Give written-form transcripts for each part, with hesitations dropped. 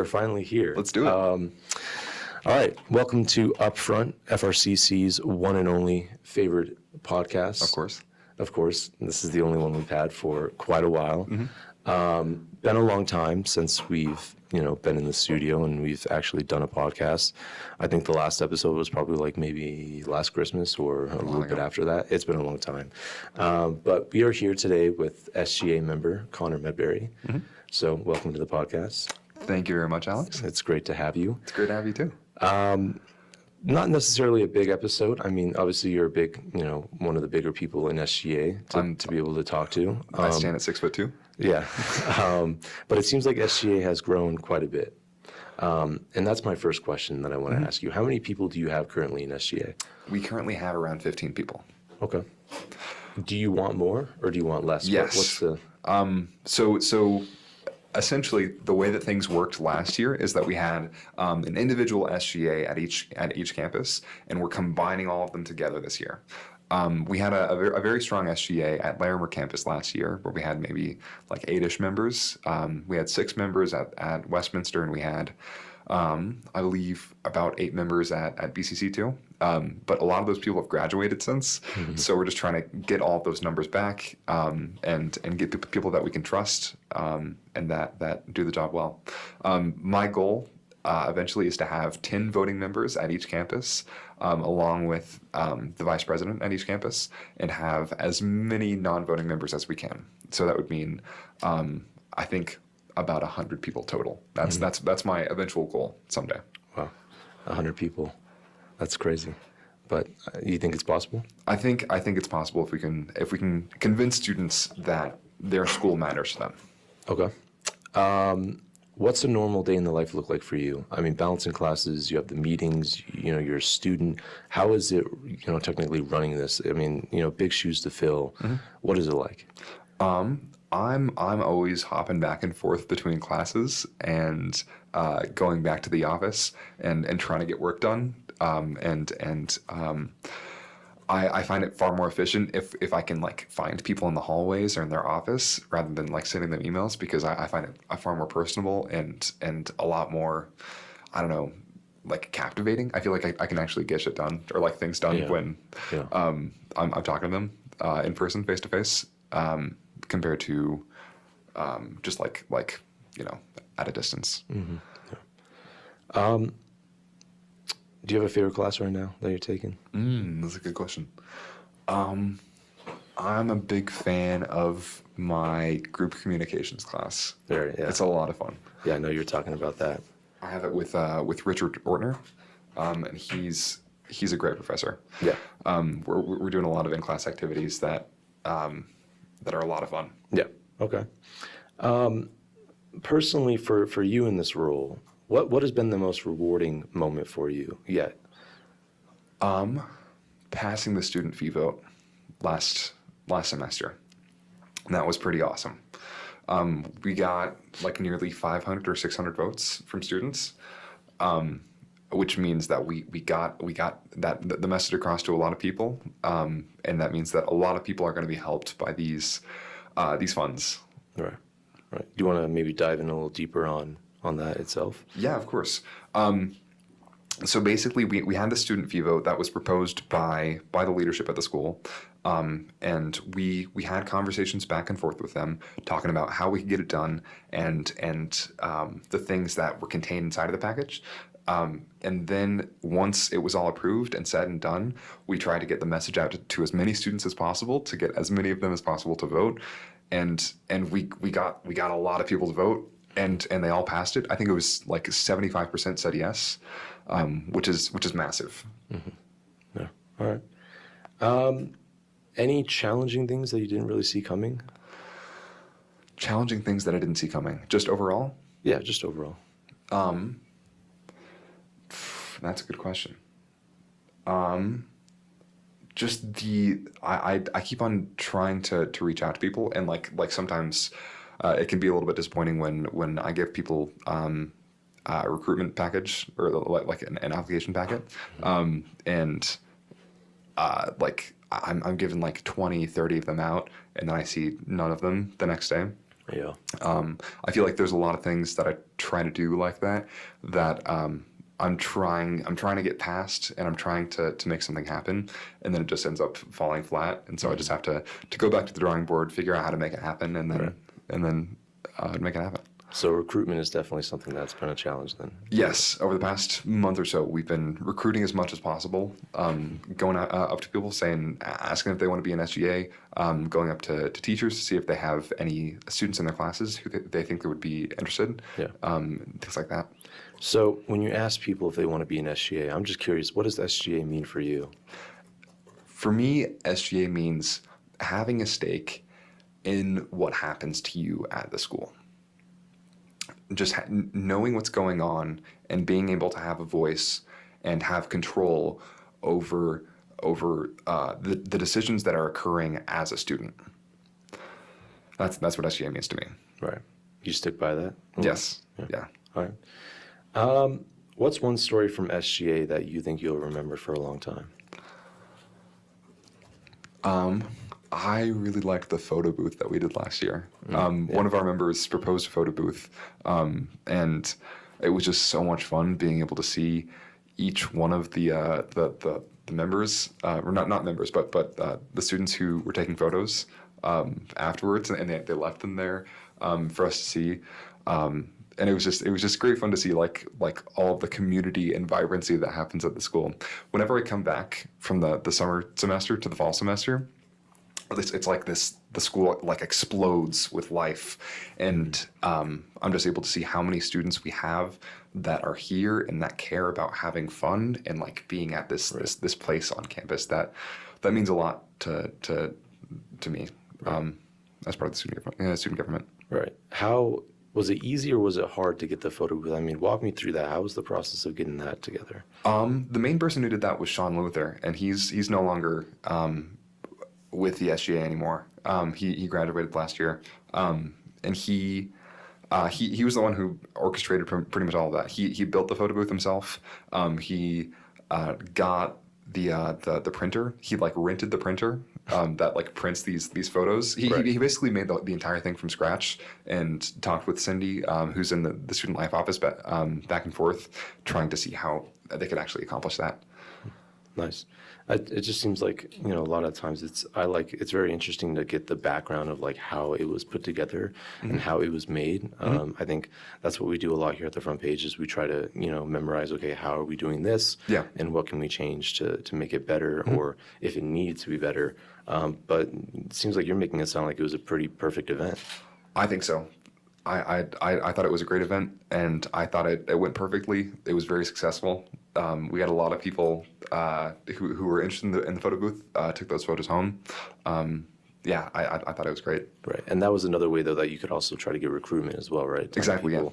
are finally here. Let's do it. All right. Welcome to Upfront, FRCC's one and only favorite podcast. Of course. Of course. This is the only one we've had for quite a while. Mm-hmm. Been a long time since we've, been in the studio and we've actually done a podcast. I think the last episode was probably like maybe last Christmas or a little bit after that. It's been a long time. But we are here today with SGA member Connor Medberry. Mm-hmm. So welcome to the podcast. Thank you very much, Alex. It's great to have you. It's great to have you too. Not necessarily a big episode. I mean, obviously you're a big, one of the bigger people in SGA to be able to talk to. I stand at 6'2". Yeah. But it seems like SGA has grown quite a bit. And that's my first question that I want to ask you. How many people do you have currently in SGA? We currently have around 15 people. Okay. Do you want more or do you want less? Yes. What's the... So essentially, the way that things worked last year is that we had an individual SGA at each campus, and we're combining all of them together this year. We had a very strong SGA at Larimer campus last year, where we had maybe like 8-ish members. We had 6 members at Westminster, and we had, I believe, about 8 members at BCC too. But a lot of those people have graduated since, so we're just trying to get all of those numbers back and get people that we can trust and that do the job well. My goal eventually is to have 10 voting members at each campus, along with the vice president at each campus, and have as many non-voting members as we can. So that would mean, I think, about 100 people total. That's my eventual goal someday. Wow, 100 people. That's crazy. But you think it's possible? I think it's possible if we can convince students that their school matters to them. Okay. What's a normal day in the life look like for you? I mean, balancing classes, you have the meetings, you're a student. How is it, technically running this? I mean, big shoes to fill. Mm-hmm. What is it like? I'm always hopping back and forth between classes and going back to the office and trying to get work done. I find it far more efficient if I can find people in the hallways or in their office rather than sending them emails, because I find it far more personable and a lot more, I don't know, captivating. I feel like I can actually get shit done or things done when I'm talking to them in person, face to face, compared to just at a distance. Mm-hmm. Yeah. Do you have a favorite class right now that you're taking? That's a good question. I'm a big fan of my group communications class. Yeah. It's a lot of fun. Yeah, I know you're talking about that. I have it with Richard Ortner, and he's a great professor. Yeah. We're doing a lot of in-class activities that are a lot of fun. Yeah. Okay. Personally, for you in this role, what has been the most rewarding moment for you yet? Passing the student fee vote last semester. And that was pretty awesome. We got nearly 500 or 600 votes from students, which means that we got that the message across to a lot of people, and that means that a lot of people are going to be helped by these funds. Right. Do you want to maybe dive in a little deeper on that itself? Yeah, of course. So basically, we had the student fee vote that was proposed by the leadership at the school, and we had conversations back and forth with them, talking about how we could get it done and the things that were contained inside of the package. And then once it was all approved and said and done, we tried to get the message out to as many students as possible, to get as many of them as possible to vote, and we got a lot of people to vote. And they all passed it. I think it was 75% said yes, which is massive. Mm-hmm. Yeah. All right. Any challenging things that you didn't really see coming? Challenging things that I didn't see coming, just overall? Yeah, just overall. That's a good question. Just I keep on trying to reach out to people, and sometimes. It can be a little bit disappointing when I give people a recruitment package or an application packet, and I'm given 20, 30 of them out, and then I see none of them the next day. Yeah. I feel like there's a lot of things that I try to do like that I'm trying to get past, and I'm trying to make something happen, and then it just ends up falling flat. And so I just have to go back to the drawing board, figure out how to make it happen, and then make it happen. So recruitment is definitely something that's been a challenge then. Yes, over the past month or so, we've been recruiting as much as possible, going up to people, asking if they want to be an SGA, going up to teachers to see if they have any students in their classes who they think they would be interested, Yeah. Things like that. So when you ask people if they want to be an SGA, I'm just curious, what does SGA mean for you? For me, SGA means having a stake in what happens to you at the school. Just knowing what's going on and being able to have a voice and have control over the decisions that are occurring as a student. That's what SGA means to me. Right. You stick by that? Yes. Yeah. All right. What's one story from SGA that you think you'll remember for a long time? I really liked the photo booth that we did last year. One of our members proposed a photo booth, and it was just so much fun being able to see each one of the members, or not members, but the students who were taking photos afterwards, and they left them there for us to see. And it was just great fun to see like all of the community and vibrancy that happens at the school. Whenever I come back from the summer semester to the fall semester, it's like the school like explodes with life, and I'm just able to see how many students we have that are here and that care about having fun and like being at this place on campus. That means a lot to me, as part of the student government. Right. How was it easy or was it hard to get the photo booth? I mean, walk me through that. How was the process of getting that together? The main person who did that was Sean Luther, and he's no longer with the SGA anymore. He graduated last year, and he was the one who orchestrated pretty much all of that. He built the photo booth himself. He got the printer. He like rented the printer that like prints these photos. He basically made the entire thing from scratch and talked with Cindy, who's in the student life office, back and forth, trying to see how they could actually accomplish that. Nice. It just seems like, a lot of times it's very interesting to get the background of like how it was put together and how it was made. I think that's what we do a lot here at the front page is we try to, memorize, okay, how are we doing this? Yeah. And what can we change to make it better or if it needs to be better. But it seems like you're making it sound like it was a pretty perfect event. I think so. I thought it was a great event, and I thought it went perfectly. It was very successful. We had a lot of people who were interested in the photo booth, took those photos home. Yeah, I thought it was great. Right. And that was another way, though, that you could also try to get recruitment as well, right? Exactly, yeah.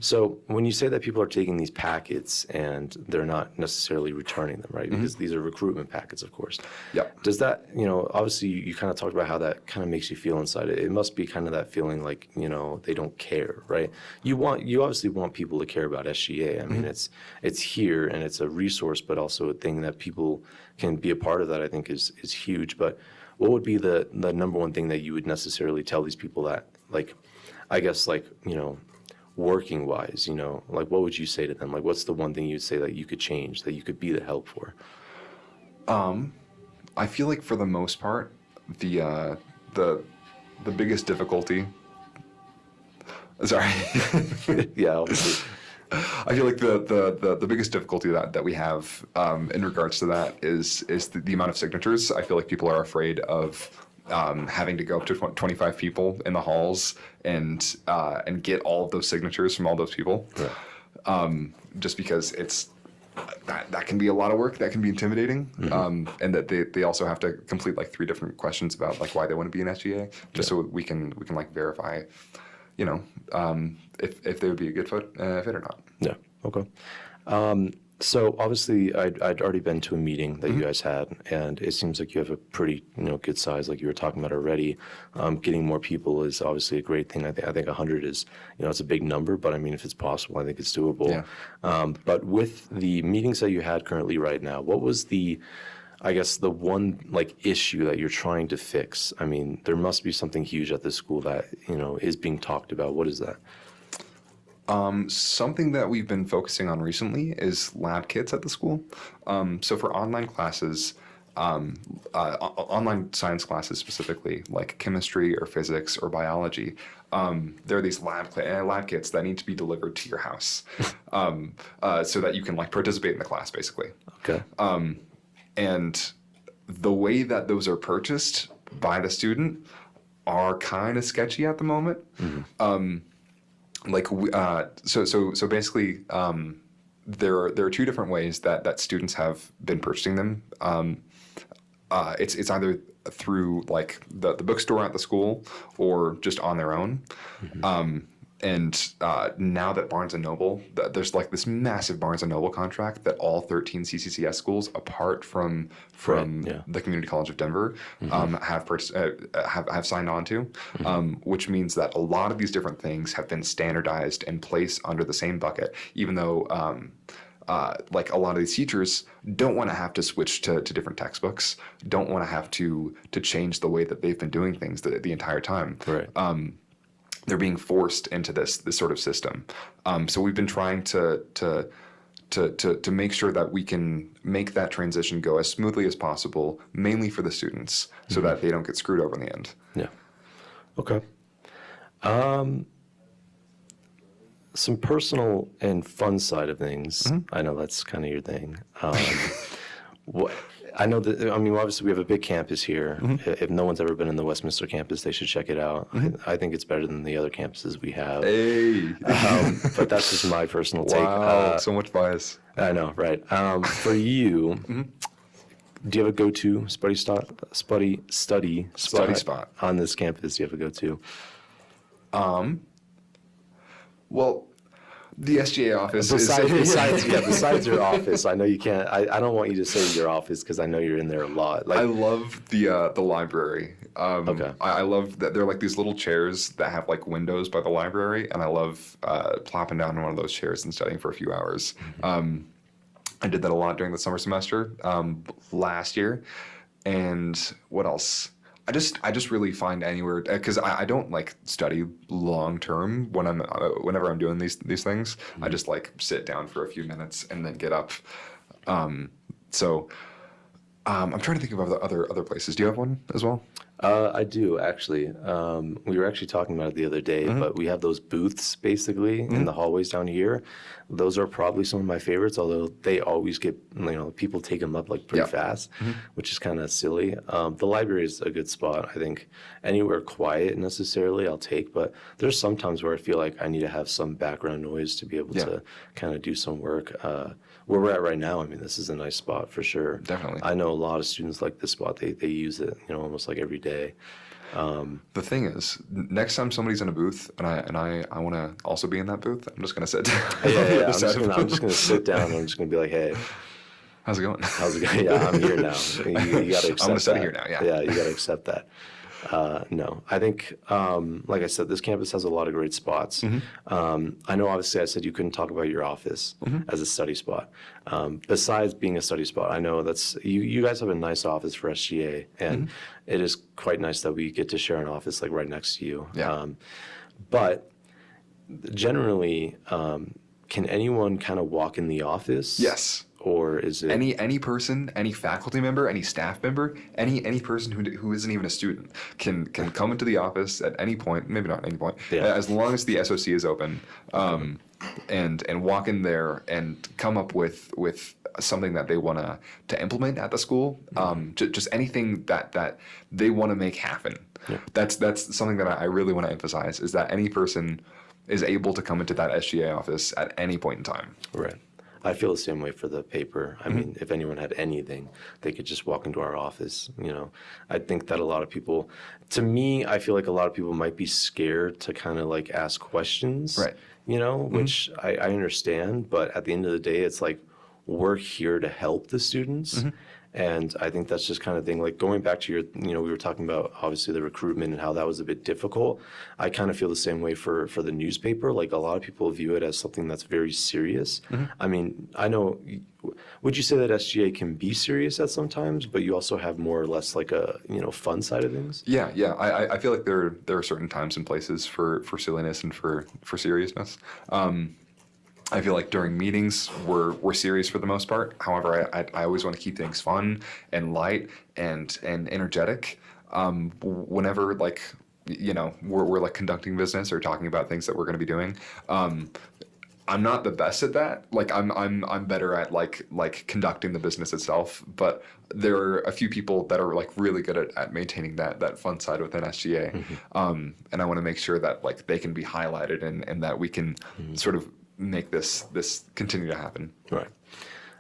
So when you say that people are taking these packets and they're not necessarily returning them, right? Because these are recruitment packets, of course. Yeah. Does that, obviously you kind of talked about how that kind of makes you feel inside. It must be kind of that feeling like, they don't care, right? You obviously want people to care about SGA. I mean, it's here and it's a resource, but also a thing that people can be a part of that I think is huge. But what would be the number one thing that you would necessarily tell these people that, like, I guess, like, working wise, like what would you say to them? Like what's the one thing you'd say that you could change, that you could be the help for? I feel like for the most part, the biggest difficulty. Sorry. Yeah, obviously. I feel like the biggest difficulty that we have in regards to that is the amount of signatures. I feel like people are afraid of having to go up to 25 people in the halls and get all of those signatures from all those people. Yeah. Just because it's that can be a lot of work, that can be intimidating, and that they also have to complete like 3 different questions about like why they want to be an SGA, just so we can like verify, if they would be a good fit or not. Yeah. Okay. So obviously, I'd already been to a meeting that you guys had, and it seems like you have a pretty good size, like you were talking about already. Getting more people is obviously a great thing. I think 100 is it's a big number, but I mean if it's possible, I think it's doable. Yeah. But with the meetings that you had currently right now, what was the I guess the one like issue that you're trying to fix? I mean, there must be something huge at this school that, is being talked about. What is that? Something that we've been focusing on recently is lab kits at the school. So for online classes, online science classes specifically, like chemistry or physics or biology, there are these lab kits that need to be delivered to your house, so that you can like participate in the class, basically. Okay. And the way that those are purchased by the student are kind of sketchy at the moment. So basically, there are two different ways that students have been purchasing them. It's either through like the bookstore at the school or just on their own. And now that Barnes & Noble, there's like this massive Barnes & Noble contract that all 13 CCCS schools, apart from the Community College of Denver, have signed on to, which means that a lot of these different things have been standardized and placed under the same bucket, even though like a lot of these teachers don't want to have to switch to different textbooks, don't want to have to change the way that they've been doing things the entire time. Right. They're being forced into this sort of system. So we've been trying to make sure that we can make that transition go as smoothly as possible, mainly for the students, so that they don't get screwed over in the end. Yeah. Okay. Some personal and fun side of things. I know that's kind of your thing. I know that, obviously we have a big campus here. If no one's ever been in the Westminster campus, they should check it out. I think it's better than the other campuses we have. Hey. But that's just my personal take. Wow, so much bias. I know, right? For you, do you have a go-to study spot on this campus? Do you have a go-to? Well, the SGA office besides your office. I know you can't. I don't want you to say your office because I know you're in there a lot. Like, I love the library. Okay. I love that they're like these little chairs that have like windows by the library, and I love plopping down in one of those chairs and studying for a few hours. I did that a lot during the summer semester last year. And what else? I just really find anywhere, because I don't like study long term whenever I'm doing these things. I just like sit down for a few minutes and then get up. So I'm trying to think of other places. Do you have one as well? I do, actually. We were actually talking about it the other day, but we have those booths basically in the hallways down here. Those are probably some of my favorites, although they always get, people take them up like pretty fast, which is kind of silly. The library is a good spot. I think anywhere quiet necessarily I'll take, but there's some times where I feel like I need to have some background noise to be able to kind of do some work. Where we're at right now, this is a nice spot for sure. Definitely. I know a lot of students like this spot. They use it, almost like every day. The thing is, next time somebody's in a booth and I want to also be in that booth, I'm just gonna sit down. I'm just gonna sit down and I'm just gonna be like, hey, how's it going? How's it going? Yeah, I'm here now. You gotta accept I'm gonna sit that. here now. Yeah. Yeah, you gotta accept that. No, I think, like I said, this campus has a lot of great spots. I know, obviously, I said you couldn't talk about your office as a study spot. Besides being a study spot, I know that's you guys have a nice office for SGA, and it is quite nice that we get to share an office like right next to you. Yeah. But generally, can anyone kind of walk in the office? Yes. Or is it any person, any faculty member, any staff member, any person who isn't even a student can come into the office at any point, maybe not at any point, as long as the SOC is open, and walk in there and come up with something that they want to implement at the school, just anything that they want to make happen. Yeah. That's something that I really want to emphasize, is that any person is able to come into that SGA office at any point in time. Right. I feel the same way for the paper. I mean, if anyone had anything, they could just walk into our office. I think that a lot of people, to me, I feel like a lot of people might be scared to kind of like ask questions, right? Which I understand. But at the end of the day, it's like we're here to help the students. And I think that's just kind of thing, like going back to your, we were talking about obviously the recruitment and how that was a bit difficult. I kind of feel the same way for the newspaper. Like a lot of people view it as something that's very serious. I mean, I know would you say that SGA can be serious at some times, but you also have more or less like a, fun side of things? Yeah, yeah. I feel like there are certain times and places for silliness and for seriousness. I feel like during meetings we're serious for the most part. However, I always want to keep things fun and light and energetic. Whenever like we're like conducting business or talking about things that we're going to be doing. I'm not the best at that. Like I'm better at like conducting the business itself. But there are a few people that are like really good at maintaining that fun side within SGA. And I want to make sure that like they can be highlighted and that we can sort of make this continue to happen. Right.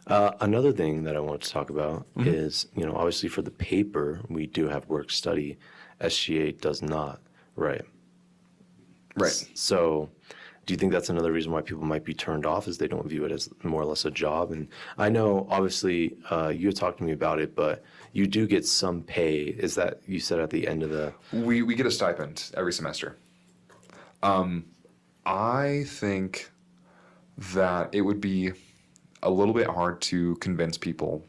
Another thing that I want to talk about is, obviously for the paper, we do have work study. SGA does not, right? Right. So do you think that's another reason why people might be turned off, is they don't view it as more or less a job? And I know, obviously, you had talked to me about it, but you do get some pay. Is that, you said at the end of the... We get a stipend every semester. I think that it would be a little bit hard to convince people,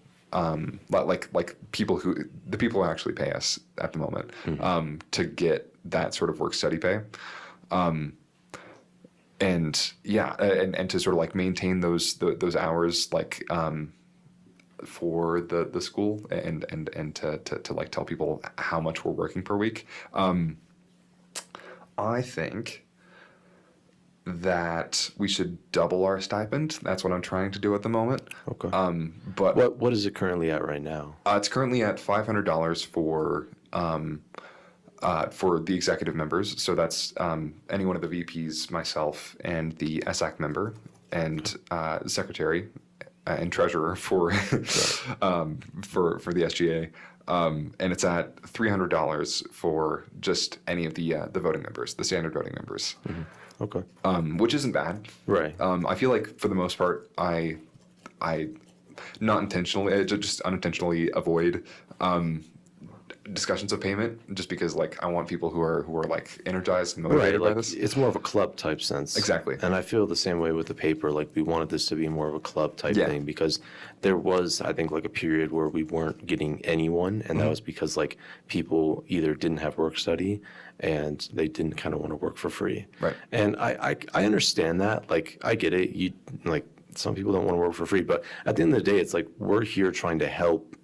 like people who actually pay us at the moment, to get that sort of work study pay, and yeah, and to sort of like maintain those hours like for the school and to like tell people how much we're working per week. I think that we should double our stipend. That's what I'm trying to do at the moment. Okay. But what is it currently at right now? it's currently at $500 for the executive members. So that's any one of the VPs, myself, and the SAC member, and secretary and treasurer for for the SGA. And it's at $300 for just any of the voting members, the standard voting members. Okay. Which isn't bad. Right. I feel like for the most part, I not intentionally, just unintentionally avoid discussions of payment, just because like I want people who are like energized and motivated by this. It's more of a club type sense. Exactly. And I feel the same way with the paper. Like we wanted this to be more of a club type thing, because there was, I think, like a period where we weren't getting anyone, and that was because like people either didn't have work study and they didn't kind of want to work for free. Right. And I understand that. Like I get it. You like, some people don't want to work for free, but at the end of the day, it's like we're here trying to help,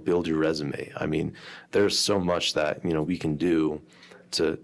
build your resume. I mean, there's so much that, we can do to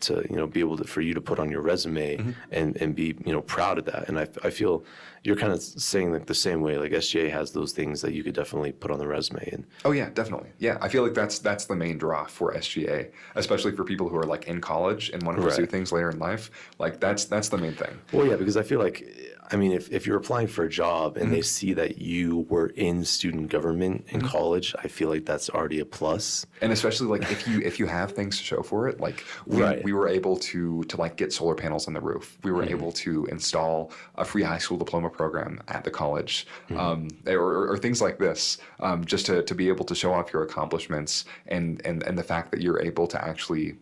be able to, for you to put on your resume and be, proud of that. And I feel you're kind of saying like the same way, like SGA has those things that you could definitely put on the resume. And oh yeah, definitely. Yeah. I feel like that's the main draw for SGA, especially for people who are like in college and want to pursue things later in life. Like that's the main thing. Well, yeah, because I feel like, I mean, if you're applying for a job and they see that you were in student government in college, I feel like that's already a plus. And especially like if you have things to show for it, like we were able to like get solar panels on the roof. We were able to install a free high school diploma program at the college, or things like this, just to be able to show off your accomplishments and the fact that you're able to actually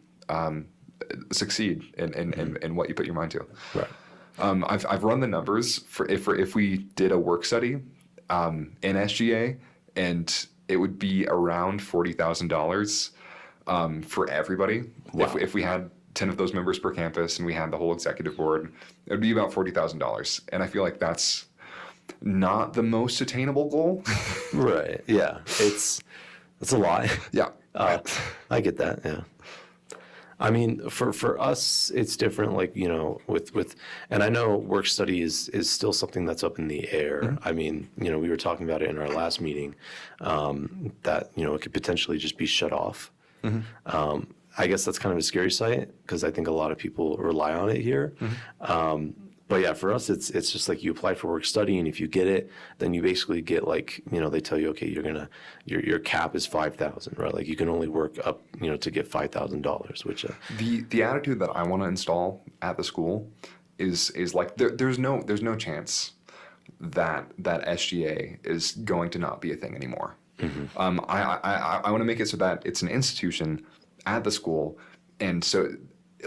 succeed in what you put your mind to. Right. I've run the numbers for if we did a work study in SGA, and it would be around $40,000 for everybody. Wow. If we had 10 of those members per campus and we had the whole executive board, it would be about $40,000. And I feel like that's not the most attainable goal. Right. Yeah. It's a lot. Yeah. I get that. Yeah. I mean, for us, it's different. Like, with, and I know work study is still something that's up in the air. I mean, we were talking about it in our last meeting, that, it could potentially just be shut off. I guess that's kind of a scary sight, because I think a lot of people rely on it here. But yeah, for us, it's just like you apply for work study, and if you get it, then you basically get like, they tell you, okay, your cap is $5,000, right? Like you can only work up, to get $5,000, which the attitude that I want to install at the school is like there's no chance that SGA is going to not be a thing anymore. I want to make it so that it's an institution at the school, and so.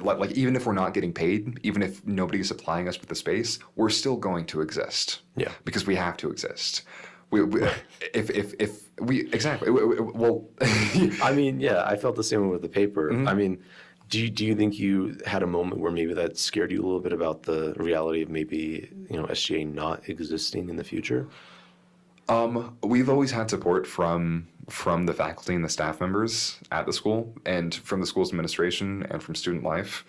Like even if we're not getting paid, even if nobody is supplying us with the space, we're still going to exist. Yeah. Because we have to exist. if we exactly well, I mean, yeah, I felt the same way with the paper. Mm-hmm. I mean, do you think you had a moment where maybe that scared you a little bit about the reality of maybe, SGA not existing in the future? We've always had support from the faculty and the staff members at the school, and from the school's administration and from student life.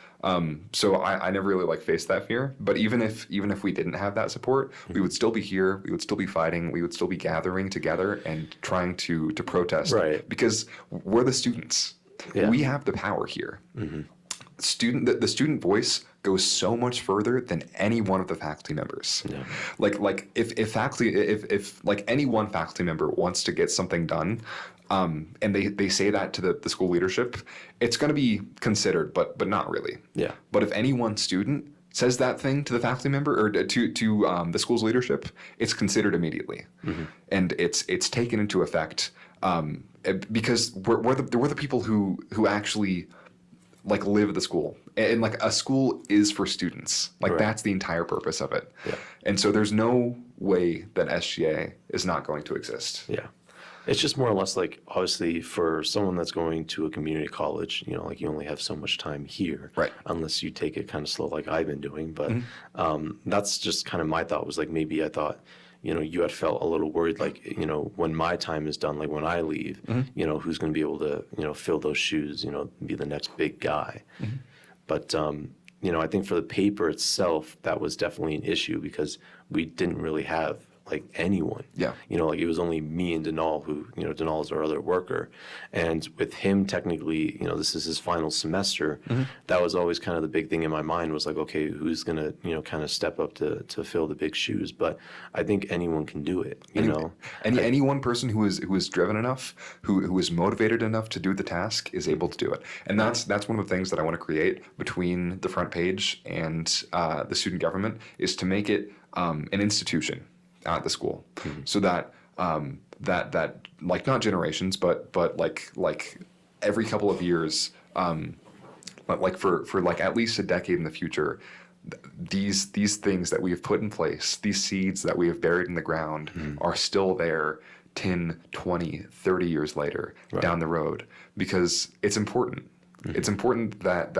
So I never really faced that fear. But even if we didn't have that support, we would still be here. We would still be fighting. We would still be gathering together and trying to protest. Right. Because we're the students. Yeah. We have the power here. Mm-hmm. The student voice goes so much further than any one of the faculty members. Yeah. If any one faculty member wants to get something done, and they say that to the school leadership, it's going to be considered, but not really. Yeah. But if any one student says that thing to the faculty member or to the school's leadership, it's considered immediately, and it's taken into effect because we're the people who actually live at the school, and a school is for students. Right. That's the entire purpose of it. Yeah. And so there's no way that SGA is not going to exist. Yeah. It's just more or less obviously for someone that's going to a community college, you only have so much time here. Right. Unless you take it kind of slow like I've been doing. But that's just kind of my thought was maybe I thought, you had felt a little worried, when my time is done, when I leave, who's going to be able to, fill those shoes, be the next big guy. Mm-hmm. But, I think for the paper itself, that was definitely an issue because we didn't really have anyone. Yeah. It was only me and Denal who, Denal is our other worker. And with him technically, this is his final semester. Mm-hmm. That was always kind of the big thing in my mind was okay, who's going to, kind of step up to fill the big shoes. But I think anyone can do it, Any one person who is driven enough, who is motivated enough to do the task is able to do it. And that's one of the things that I want to create between the front page and the student government is to make it an institution at the school, so that that not generations, but every couple of years, but for at least a decade in the future, these things that we have put in place, these seeds that we have buried in the ground, are still there 10, 20, 30 years later down the road, because it's important. It's important that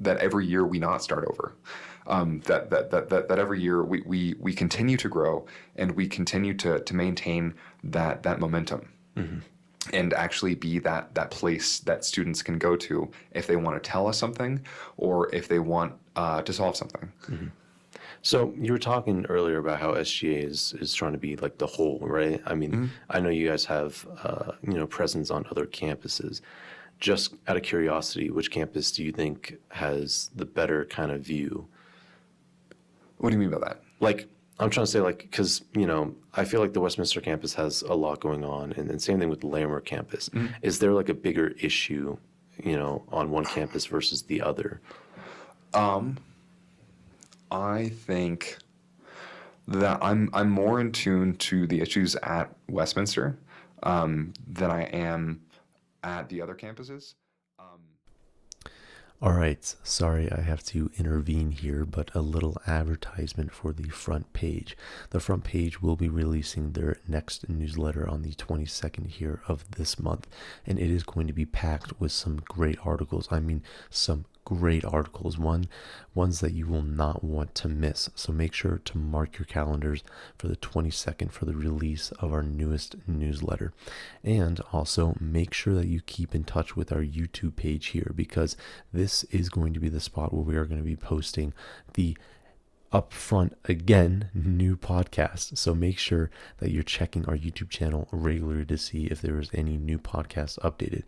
every year we not start over. That every year we continue to grow and we continue to maintain that momentum, and actually be that place that students can go to if they want to tell us something or if they want to solve something. Mm-hmm. So you were talking earlier about how SGA is trying to be the whole, right? I mean, I know you guys have presence on other campuses. Just out of curiosity, which campus do you think has the better kind of view? What do you mean by that? I'm trying to say, because, I feel the Westminster campus has a lot going on, and same thing with the Larimer campus. Mm-hmm. Is there a bigger issue, on one campus versus the other? I think that I'm more in tune to the issues at Westminster than I am at the other campuses. All right, sorry I have to intervene here, but a little advertisement for the front page. The front page will be releasing their next newsletter on the 22nd here of this month, and it is going to be packed with some great articles. I mean, some great articles, ones that you will not want to miss. So make sure to mark your calendars for the 22nd for the release of our newest newsletter. And also make sure that you keep in touch with our YouTube page here, because this is going to be the spot where we are going to be posting the upfront again new podcast. So make sure that you're checking our YouTube channel regularly to see if there is any new podcasts updated.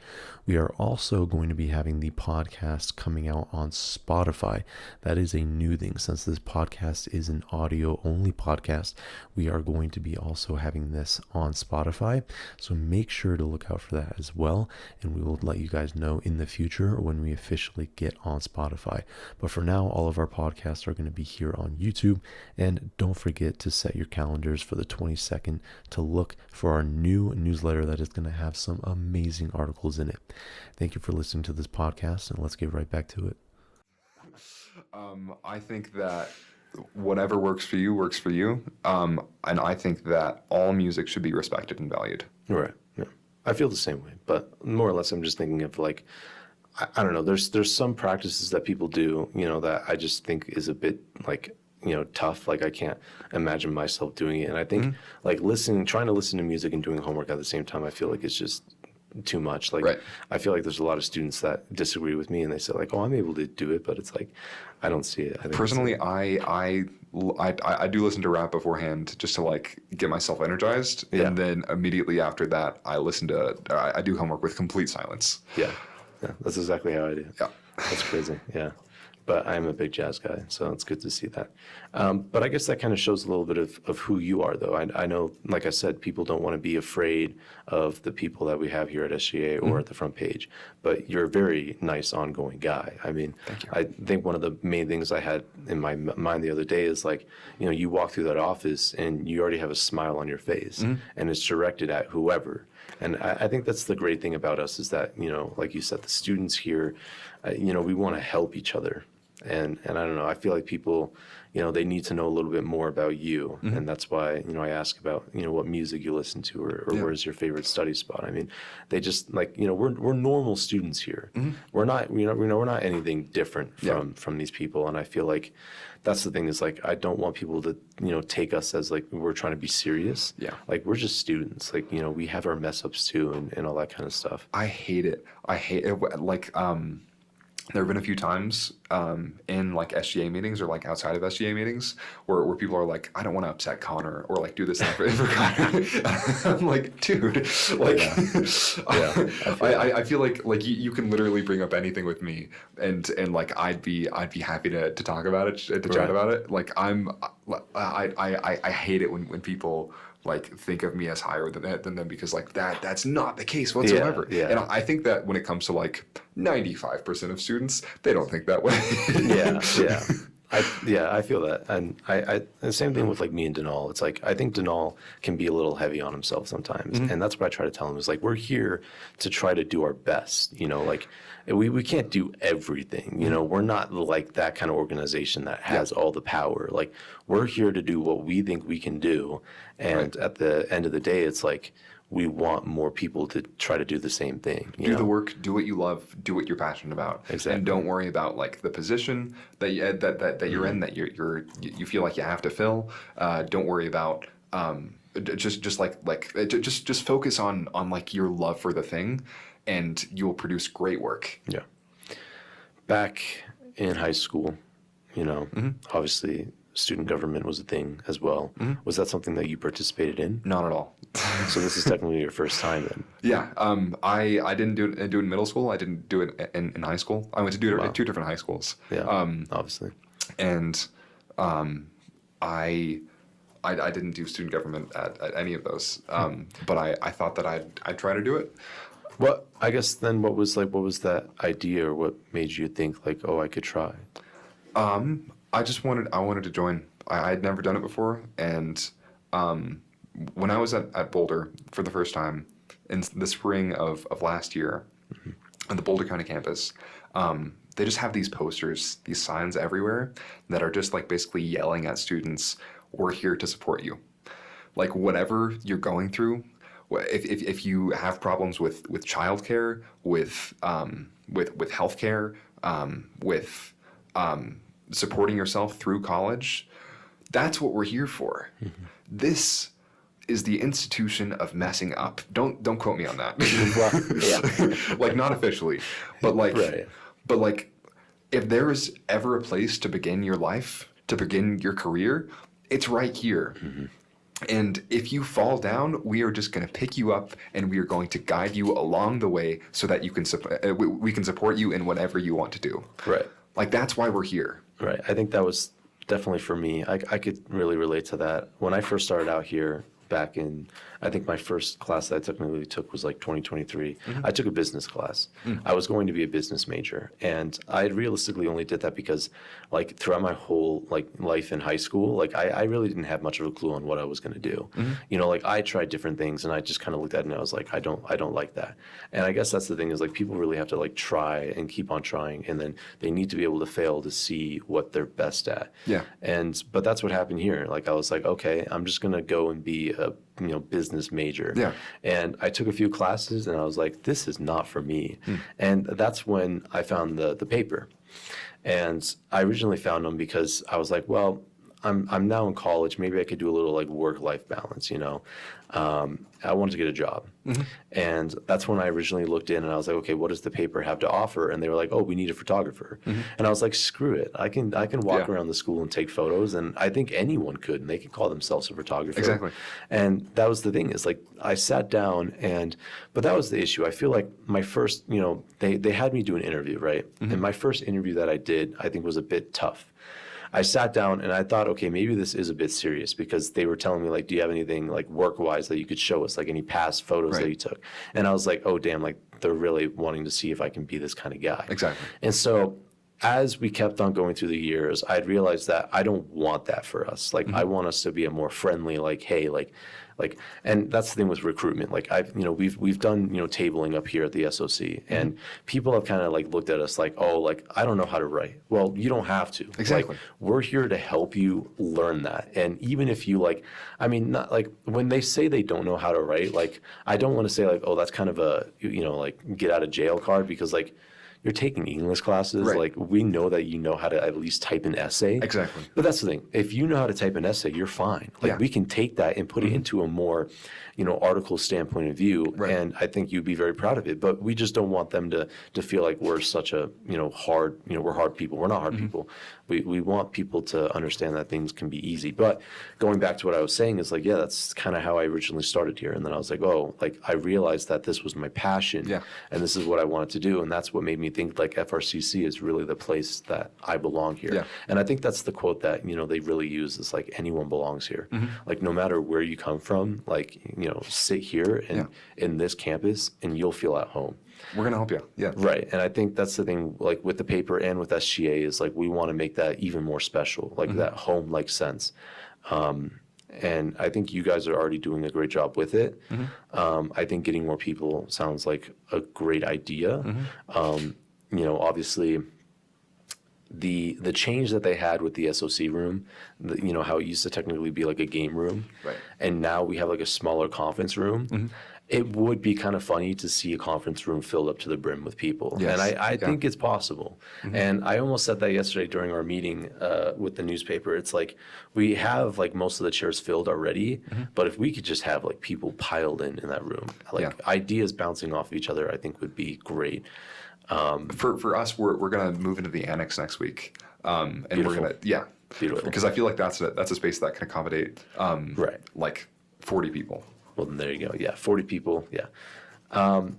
We are also going to be having the podcast coming out on Spotify. That is a new thing. Since this podcast is an audio only podcast, we are going to be also having this on Spotify. So make sure to look out for that as well, and we will let you guys know in the future when we officially get on Spotify. But for now, all of our podcasts are going to be here on YouTube, and don't forget to set your calendars for the 22nd to look for our new newsletter that is going to have some amazing articles in it. Thank you for listening to this podcast, and let's get right back to it. I think that whatever works for you works for you. And I think that all music should be respected and valued. Right. Yeah. I feel the same way, but more or less, I'm just thinking of like, I don't know. There's some practices that people do, that I just think is a bit like, tough. Like I can't imagine myself doing it. And I think like trying to listen to music and doing homework at the same time, I feel like it's just too much. Like Right. I feel like there's a lot of students that disagree with me and they say like, oh, I'm able to do it, but it's like, I don't see it. I think Personally, I do listen to rap beforehand just to like get myself energized, Yeah. and then immediately after that, I do homework with complete silence. yeah, that's exactly how I do. Yeah. That's crazy. Yeah. But I'm a big jazz guy, so it's good to see that. But I guess that kind of shows a little bit of who you are, though. I know, like I said, people don't want to be afraid of the people that we have here at SGA or at the front page. But you're a very nice, ongoing guy. I mean, I think one of the main things I had in my mind the other day is like, you walk through that office and you already have a smile on your face, and it's directed at whoever. And I think that's the great thing about us is that, like you said, the students here, we want to help each other. And I don't know, I feel like people, they need to know a little bit more about you. And that's why, I ask about, what music you listen to or where's your favorite study spot. I mean, they just like, we're normal students here. We're not, we're not anything different from these people. And I feel like that's the thing is like, I don't want people to, take us as like, we're trying to be serious. Yeah. Like we're just students. Like, we have our mess ups too and all that kind of stuff. I hate it. Like, there have been a few times in like SGA meetings or like outside of SGA meetings where people are like, I don't want to upset Connor or like do this thing for Connor. I'm like, dude, like, I feel like you can literally bring up anything with me and like I'd be happy to talk about it, to chat about it. Like I hate it when people like think of me as higher than them because like that's not the case whatsoever. Yeah. And I think that when it comes to like 95% of students, they don't think that way. I feel that, and I the same thing with like me and Denal. It's like I think Denal can be a little heavy on himself sometimes, and that's what I try to tell him is like we're here to try to do our best. Like we can't do everything. We're not like that kind of organization that has all the power. Like we're here to do what we think we can do, and at the end of the day, it's like we want more people to try to do the same thing. Do the work, do what you love, do what you're passionate about, Exactly. and don't worry about like the position that you're in that you feel like you have to fill. Don't worry about just focus on like your love for the thing, and you'll produce great work. Yeah. Back in high school, obviously student government was a thing as well. Was that something that you participated in? Not at all. So this is technically your first time then. Yeah. I didn't do it in middle school. I didn't do it in high school. I went to do it at two different high schools. Yeah. Obviously. And I didn't do student government at any of those. But I thought that I'd try to do it. I guess then what was that idea or what made you think like, oh, I could try? I wanted to join. I had never done it before, and when I was at Boulder for the first time in the spring of last year, on the Boulder County campus, they just have these posters, these signs everywhere that are just like basically yelling at students, "We're here to support you." Like whatever you're going through, if you have problems with childcare, with healthcare, with supporting yourself through college, that's what we're here for. This is the institution of messing up. Don't quote me on that. Like not officially, but like, but like, if there is ever a place to begin your life, to begin your career, it's right here. And if you fall down, we are just going to pick you up and we are going to guide you along the way so that you can we can support you in whatever you want to do. Right. Like that's why we're here. Right. I think that was definitely for me. I could really relate to that. When I first started out here, back in, I think my first class that I technically took was like 2023. I took a business class. I was going to be a business major, and I realistically only did that because like throughout my whole like life in high school, like I really didn't have much of a clue on what I was going to do. You know, like I tried different things, and I just kind of looked at it and I was like, I don't like that. And I guess that's the thing, is like people really have to like try and keep on trying, and then they need to be able to fail to see what they're best at. Yeah. But that's what happened here. Like I was like, okay, I'm just gonna go and be a business major. Yeah. And I took a few classes, and I was like, this is not for me. And that's when I found the paper. And I originally found them because I was like, well, I'm now in college. Maybe I could do a little like work-life balance, you know. I wanted to get a job. And that's when I originally looked in, and I was like, okay, what does the paper have to offer? And they were like, oh, we need a photographer. And I was like, screw it. I can walk around the school and take photos, and I think anyone could, and they could call themselves a photographer. Exactly. And that was the thing, is like I sat down, but that was the issue. I feel like my first, they had me do an interview, right? And my first interview that I did, I think was a bit tough. I sat down and I thought, okay, maybe this is a bit serious, because they were telling me, like, do you have anything like work-wise that you could show us, like any past photos that you took? And I was like, oh, damn, like they're really wanting to see if I can be this kind of guy. Exactly. And so as we kept on going through the years, I'd realized that I don't want that for us. Like, I want us to be a more friendly, like, hey, like, and that's the thing with recruitment. Like we've done, tabling up here at the SOC, and people have kind of like looked at us like, oh, like, I don't know how to write. Well, you don't have to. Exactly. Like, we're here to help you learn that. And even if you like, I mean, not like when they say they don't know how to write, like, I don't want to say like, oh, that's kind of a, like get out of jail card, because like, you're taking English classes. Right. Like, we know that you know how to at least type an essay. Exactly. But that's the thing. If you know how to type an essay, you're fine. Like, we can take that and put it into a more, article standpoint of view. Right. And I think you'd be very proud of it. But we just don't want them to feel like we're such a, hard, we're hard people. We're not hard people. We want people to understand that things can be easy. But going back to what I was saying is like, yeah, that's kind of how I originally started here. And then I was like, oh, like, I realized that this was my passion. Yeah. And this is what I wanted to do. And that's what made me think like FRCC is really the place that I belong here. Yeah. And I think that's the quote that, they really use, is like, anyone belongs here. Like, no matter where you come from, like, sit here and in this campus and you'll feel at home. We're going to help you. Yeah. Right. And I think that's the thing, like with the paper and with SGA, is like, we want to make that even more special, like that home-like sense. And I think you guys are already doing a great job with it. I think getting more people sounds like a great idea. Obviously, the change that they had with the SOC room, how it used to technically be like a game room, Right. and now we have like a smaller conference room. It would be kind of funny to see a conference room filled up to the brim with people. Yes. And I think it's possible. And I almost said that yesterday during our meeting with the newspaper. It's like, we have like most of the chairs filled already, but if we could just have like people piled in that room, like ideas bouncing off of each other, I think would be great. For us, we're going to move into the annex next week. And Beautiful. we're going to, Beautiful. because I feel like that's a space that can accommodate, Right. like 40 people. Well, then there you go. Yeah, 40 people. Yeah. All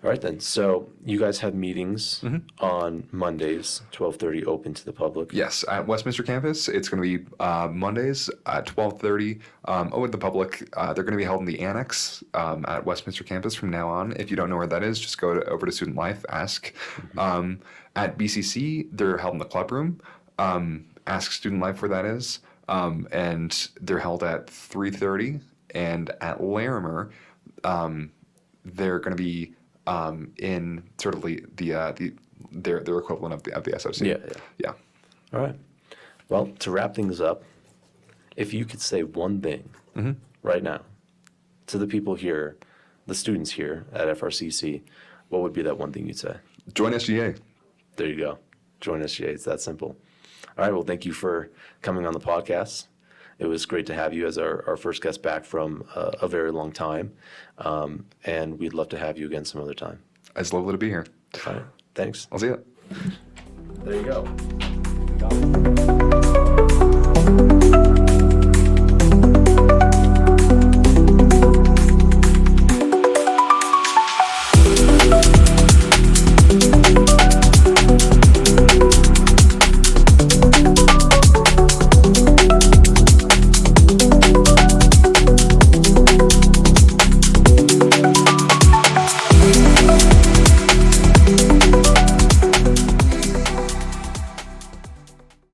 right, then. So you guys have meetings on Mondays, 12:30, open to the public. Yes, at Westminster campus, it's going to be Mondays at 12:30. Open to the public. They're going to be held in the annex at Westminster campus from now on. If you don't know where that is, just go over to Student Life, ask. At BCC, they're held in the club room. Ask Student Life where that is. And they're held at 3:30. And at Larimer, they're going to be in sort of their equivalent of the SOC. Yeah. All right. Well, to wrap things up, if you could say one thing right now to the people here, the students here at FRCC, what would be that one thing you'd say? Join SGA. There you go. Join SGA. It's that simple. All right. Well, thank you for coming on the podcast. It was great to have you as our first guest back from a very long time. And we'd love to have you again some other time. It's lovely to be here. All right. Thanks. I'll see you. There you go.